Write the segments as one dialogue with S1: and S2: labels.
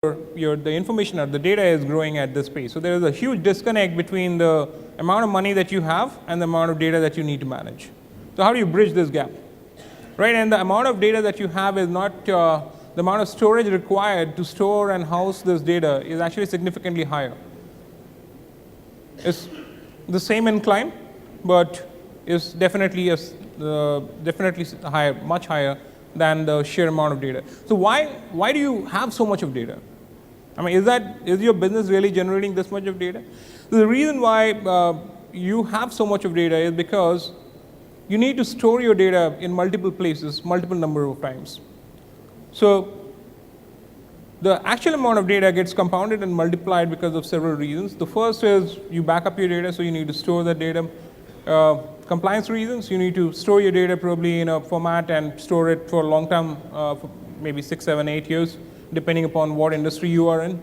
S1: the information or the data is growing at this pace. So there is a huge disconnect between the amount of money that you have and the amount of data that you need to manage. So how do you bridge this gap? Right, and the amount of data that you have is not the amount of storage required to store and house this data is actually significantly higher. It's the same incline, but is definitely higher, much higher than the sheer amount of data. So why do you have so much of data? I mean, is your business really generating this much of data? The reason why you have so much of data is because you need to store your data in multiple places, multiple number of times. So the actual amount of data gets compounded and multiplied because of several reasons. The first is you back up your data, so you need to store that data. Compliance reasons, you need to store your data probably in a format and store it for a long time, for maybe 6, 7, 8 years, depending upon what industry you are in.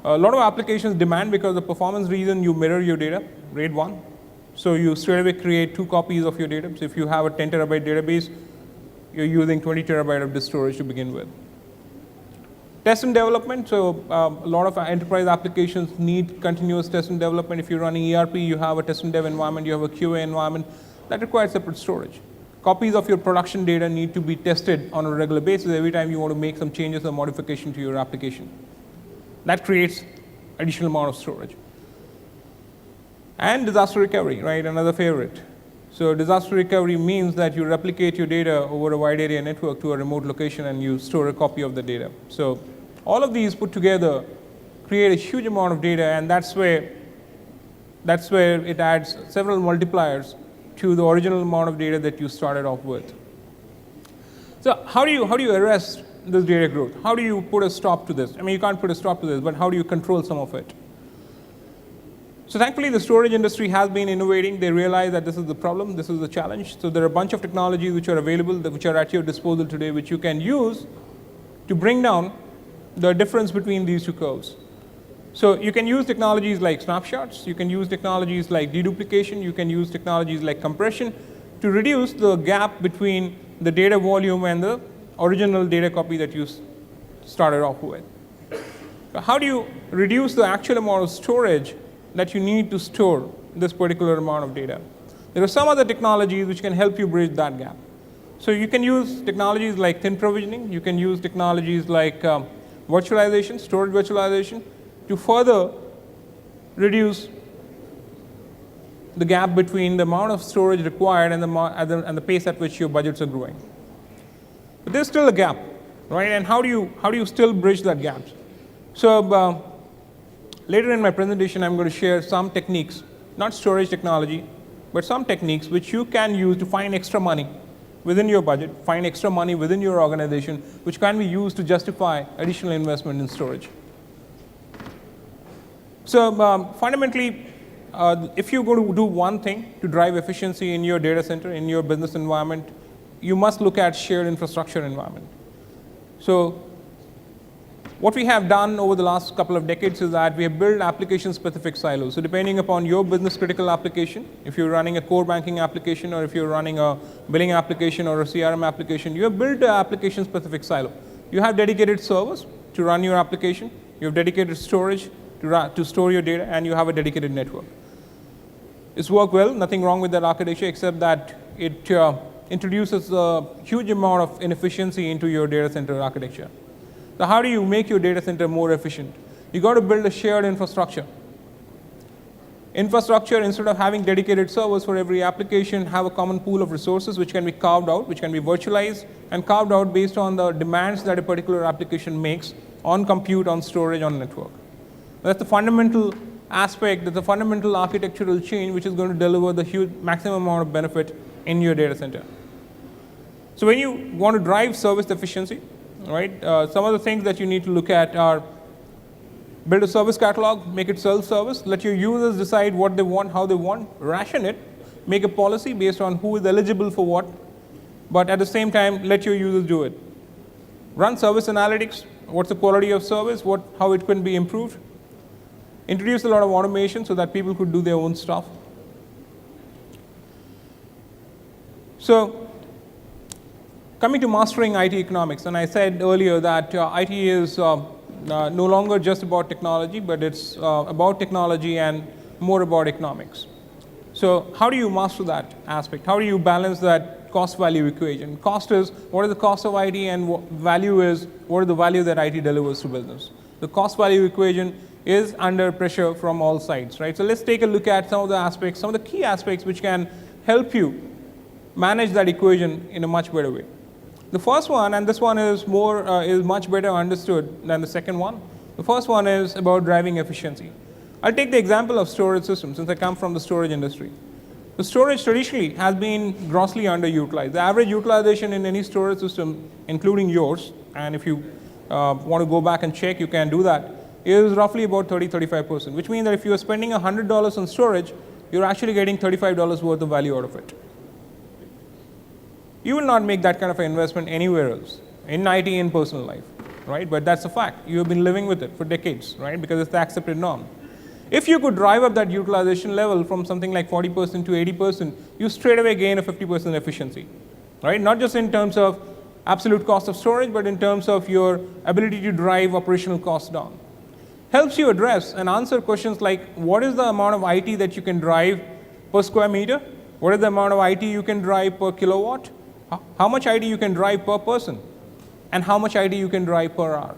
S1: A lot of applications demand, because of performance reason, you mirror your data, RAID 1. So you straight away create 2 copies of your data. So if you have a 10 terabyte database, you're using 20 terabyte of disk storage to begin with. Test and development, so a lot of enterprise applications need continuous test and development. If you're running ERP, you have a test and dev environment, you have a QA environment, that requires separate storage. Copies of your production data need to be tested on a regular basis every time you want to make some changes or modification to your application. That creates additional amount of storage. And disaster recovery, right, another favorite. So disaster recovery means that you replicate your data over a wide area network to a remote location and you store a copy of the data. So all of these put together create a huge amount of data, and that's where it adds several multipliers to the original amount of data that you started off with. So how do you arrest this data growth? How do you put a stop to this? I mean, you can't put a stop to this, but how do you control some of it? So thankfully, the storage industry has been innovating. They realize that this is the problem, this is the challenge. So there are a bunch of technologies which are available, which are at your disposal today, which you can use to bring down the difference between these two curves. So you can use technologies like snapshots, you can use technologies like deduplication, you can use technologies like compression to reduce the gap between the data volume and the original data copy that you started off with. So how do you reduce the actual amount of storage that you need to store this particular amount of data? There are some other technologies which can help you bridge that gap. So you can use technologies like thin provisioning, you can use technologies like virtualization, storage virtualization, to further reduce the gap between the amount of storage required and the pace at which your budgets are growing. But there's still a gap, right? And how do you still bridge that gap? So later in my presentation, I'm going to share some techniques, not storage technology, but some techniques which you can use to find extra money within your budget, find extra money within your organization, which can be used to justify additional investment in storage. So fundamentally, if you're going to do one thing to drive efficiency in your data center, in your business environment, you must look at shared infrastructure environment. So what we have done over the last couple of decades is that we have built application-specific silos. So depending upon your business-critical application, if you're running a core banking application, or if you're running a billing application or a CRM application, you have built an application-specific silo. You have dedicated servers to run your application, you have dedicated storage to store your data, and you have a dedicated network. It's worked well, nothing wrong with that architecture, except that it introduces a huge amount of inefficiency into your data center architecture. So how do you make your data center more efficient? You got to build a shared infrastructure. Infrastructure, instead of having dedicated servers for every application, have a common pool of resources which can be carved out, which can be virtualized and carved out based on the demands that a particular application makes on compute, on storage, on network. That's the fundamental aspect, that's the fundamental architectural change which is going to deliver the huge maximum amount of benefit in your data center. So when you want to drive service efficiency, right, some of the things that you need to look at are build a service catalog, make it self-service, let your users decide what they want, how they want, ration it, make a policy based on who is eligible for what, but at the same time, let your users do it. Run service analytics, what's the quality of service, how it can be improved. Introduce a lot of automation so that people could do their own stuff. So coming to mastering IT economics, and I said earlier that IT is no longer just about technology, but it's about technology and more about economics. So how do you master that aspect? How do you balance that cost-value equation? Cost is what is the cost of IT, and value is what is the value that IT delivers to business. The cost-value equation is under pressure from all sides, right? So let's take a look at some of the aspects, some of the key aspects which can help you manage that equation in a much better way. The first one, and this one is much better understood than the second one. The first one is about driving efficiency. I'll take the example of storage systems since I come from the storage industry. The storage traditionally has been grossly underutilized. The average utilization in any storage system, including yours, and if you want to go back and check, you can do that, is roughly about 30-35%, which means that if you are spending $100 on storage, you're actually getting $35 worth of value out of it. You will not make that kind of an investment anywhere else, in IT, in personal life, right? But that's a fact. You have been living with it for decades, right? Because it's the accepted norm. If you could drive up that utilization level from something like 40% to 80%, you straight away gain a 50% efficiency, right? Not just in terms of absolute cost of storage, but in terms of your ability to drive operational costs down. Helps you address and answer questions like, what is the amount of IT that you can drive per square meter? What is the amount of IT you can drive per kilowatt? How much IT you can drive per person? And how much IT you can drive per hour?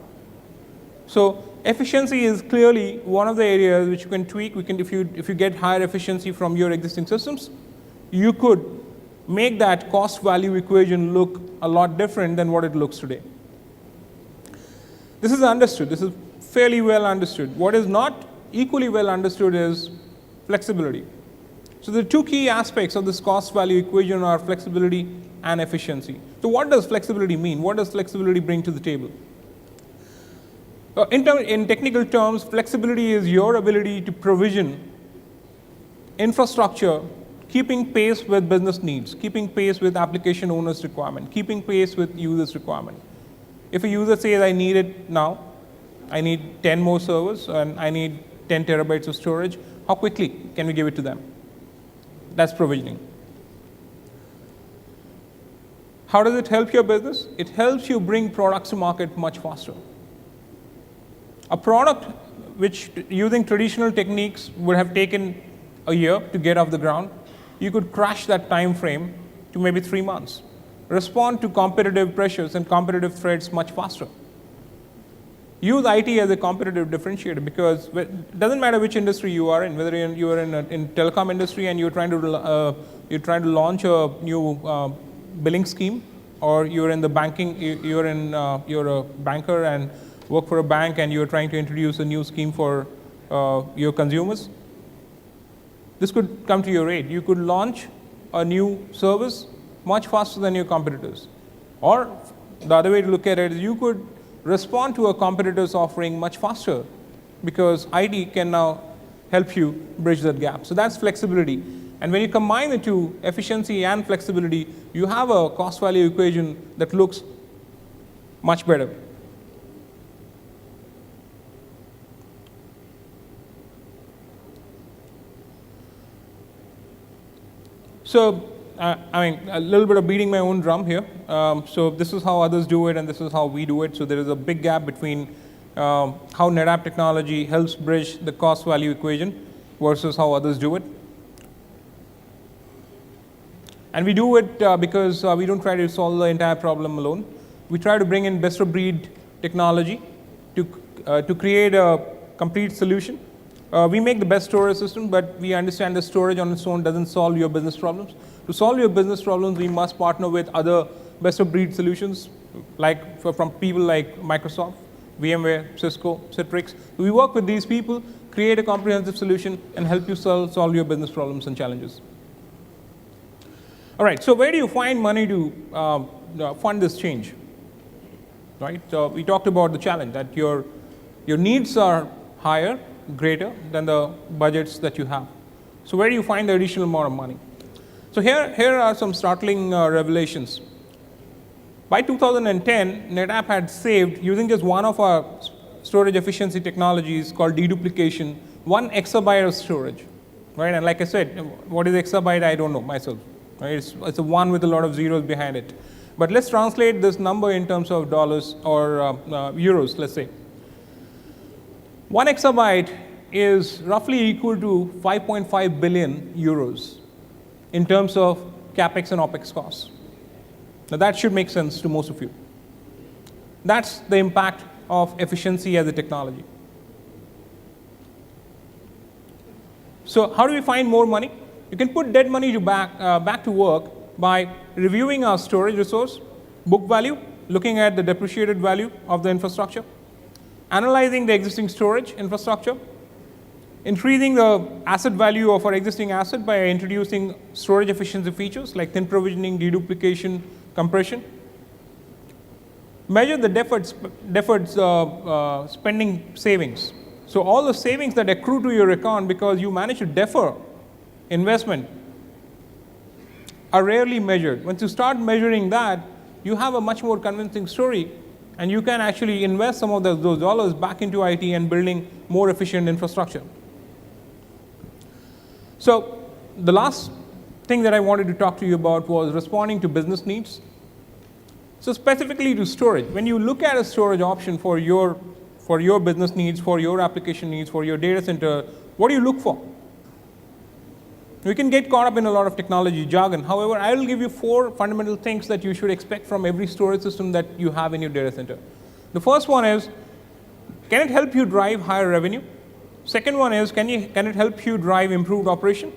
S1: So efficiency is clearly one of the areas which you can tweak. If you get higher efficiency from your existing systems, you could make that cost-value equation look a lot different than what it looks today. This is understood. This is fairly well understood. What is not equally well understood is flexibility. So the two key aspects of this cost-value equation are flexibility and efficiency. So what does flexibility mean? What does flexibility bring to the table? In technical terms, flexibility is your ability to provision infrastructure keeping pace with business needs, keeping pace with application owners' requirement, keeping pace with users' requirement. If a user says, I need it now, I need 10 more servers, and I need 10 terabytes of storage, how quickly can we give it to them? That's provisioning. How does it help your business? It helps you bring products to market much faster. A product which, using traditional techniques, would have taken a year to get off the ground, you could crash that time frame to maybe 3 months. Respond to competitive pressures and competitive threats much faster. Use IT as a competitive differentiator, because it doesn't matter which industry you are in, whether you are in telecom industry and you're trying to launch a new billing scheme, or you're in the banking, you're a banker and work for a bank and you're trying to introduce a new scheme for your consumers. This could come to your aid. You could launch a new service much faster than your competitors. Or the other way to look at it is you could respond to a competitor's offering much faster, because IT can now help you bridge that gap. So that's flexibility. And when you combine the two, efficiency and flexibility, you have a cost-value equation that looks much better. So, I mean, a little bit of beating my own drum here. So this is how others do it, and this is how we do it. So there is a big gap between how NetApp technology helps bridge the cost-value equation versus how others do it. And we do it because we don't try to solve the entire problem alone. We try to bring in best-of-breed technology to create a complete solution. We make the best storage system, but we understand that storage on its own doesn't solve your business problems. To solve your business problems, we must partner with other best-of-breed solutions, like from people like Microsoft, VMware, Cisco, Citrix. We work with these people, create a comprehensive solution, and help you solve your business problems and challenges. All right, so where do you find money to fund this change? Right, so we talked about the challenge, that your needs are higher, greater than the budgets that you have. So where do you find the additional amount of money? So here are some startling revelations. By 2010, NetApp had saved, using just one of our storage efficiency technologies called deduplication, 1 exabyte of storage. Right, and like I said, what is exabyte? I don't know myself. Right? It's a 1 with a lot of zeros behind it. But let's translate this number in terms of dollars or euros, let's say. 1 exabyte is roughly equal to 5.5 billion euros in terms of capex and opex costs. Now that should make sense to most of you. That's the impact of efficiency as a technology. So how do we find more money? You can put dead money back to work by reviewing our storage resource, book value, looking at the depreciated value of the infrastructure, analyzing the existing storage infrastructure, increasing the asset value of our existing asset by introducing storage efficiency features like thin provisioning, deduplication, compression. Measure the deferred spending savings. So all the savings that accrue to your account because you manage to defer investment are rarely measured. Once you start measuring that, you have a much more convincing story, and you can actually invest some of those dollars back into IT and building more efficient infrastructure. So the last thing that I wanted to talk to you about was responding to business needs. So specifically to storage, when you look at a storage option for your business needs, for your application needs, for your data center, what do you look for? We can get caught up in a lot of technology jargon. However, I will give you 4 fundamental things that you should expect from every storage system that you have in your data center. The first one is, can it help you drive higher revenue? Second one is, can it help you drive improved operation?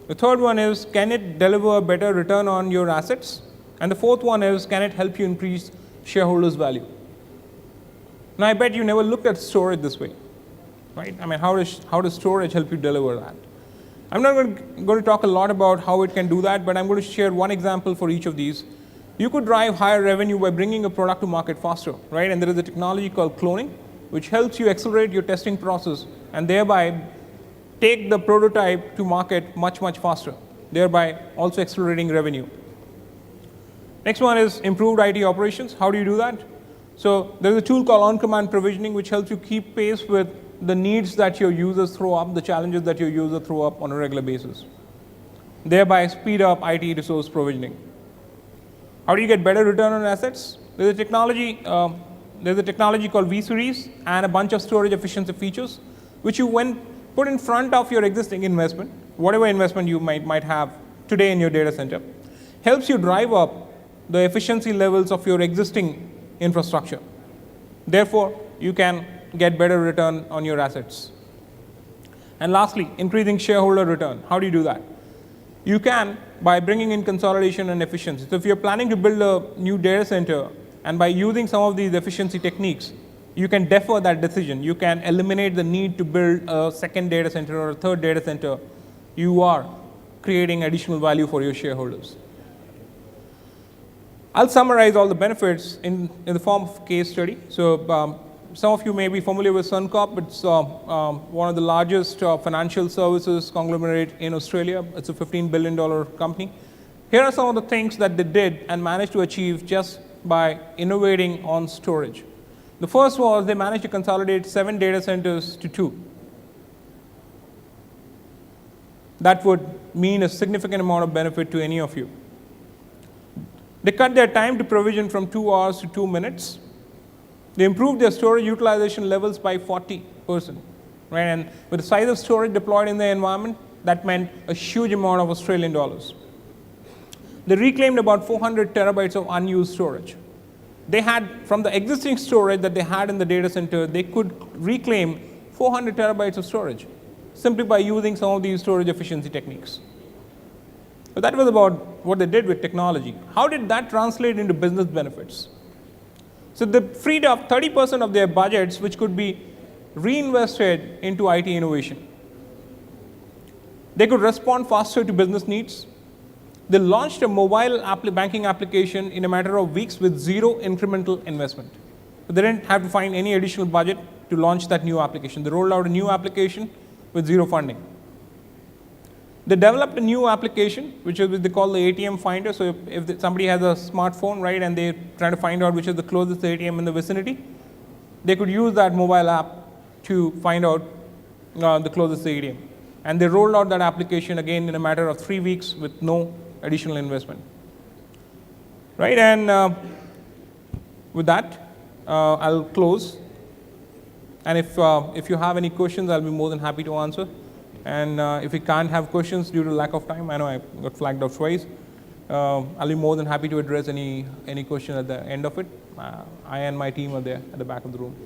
S1: The third one is, can it deliver a better return on your assets? And the fourth one is, can it help you increase shareholders' value? Now, I bet you never looked at storage this way, right? I mean, how does storage help you deliver that? I'm not going to talk a lot about how it can do that, but I'm going to share one example for each of these. You could drive higher revenue by bringing a product to market faster, right? And there is a technology called cloning, which helps you accelerate your testing process and thereby take the prototype to market much, much faster, thereby also accelerating revenue. Next one is improved IT operations. How do you do that? So there's a tool called on-command provisioning, which helps you keep pace with the needs that your users throw up, the challenges that your users throw up on a regular basis, thereby speed up IT resource provisioning. How do you get better return on assets? There's a technology called V-Series and a bunch of storage efficiency features, which you put in front of your existing investment, whatever investment you might have today in your data center, helps you drive up the efficiency levels of your existing infrastructure. Therefore, you can get better return on your assets. And lastly, increasing shareholder return. How do you do that? You can by bringing in consolidation and efficiency. So if you're planning to build a new data center, and by using some of these efficiency techniques, you can defer that decision. You can eliminate the need to build a second data center or a third data center. You are creating additional value for your shareholders. I'll summarize all the benefits in the form of a case study. So some of you may be familiar with Suncorp. It's one of the largest financial services conglomerate in Australia. It's a $15 billion company. Here are some of the things that they did and managed to achieve just by innovating on storage. The first was they managed to consolidate 7 data centers to 2. That would mean a significant amount of benefit to any of you. They cut their time to provision from 2 hours to 2 minutes. They improved their storage utilization levels by 40%. Right? And with the size of storage deployed in the environment, that meant a huge amount of Australian dollars. They reclaimed about 400 terabytes of unused storage. They had, from the existing storage that they had in the data center, they could reclaim 400 terabytes of storage simply by using some of these storage efficiency techniques. So that was about what they did with technology. How did that translate into business benefits? So they freed up 30% of their budgets, which could be reinvested into IT innovation. They could respond faster to business needs. They launched a mobile banking application in a matter of weeks with 0 incremental investment. So they didn't have to find any additional budget to launch that new application. They rolled out a new application with 0 funding. They developed a new application, which is what they call the ATM finder. So if somebody has a smartphone, right, and they're trying to find out which is the closest ATM in the vicinity, they could use that mobile app to find out the closest ATM. And they rolled out that application again in a matter of 3 weeks with no additional investment. Right, and with that, I'll close. And if you have any questions, I'll be more than happy to answer. And if we can't have questions due to lack of time, I know I got flagged out twice, I'll be more than happy to address any question at the end of it. I and my team are there at the back of the room.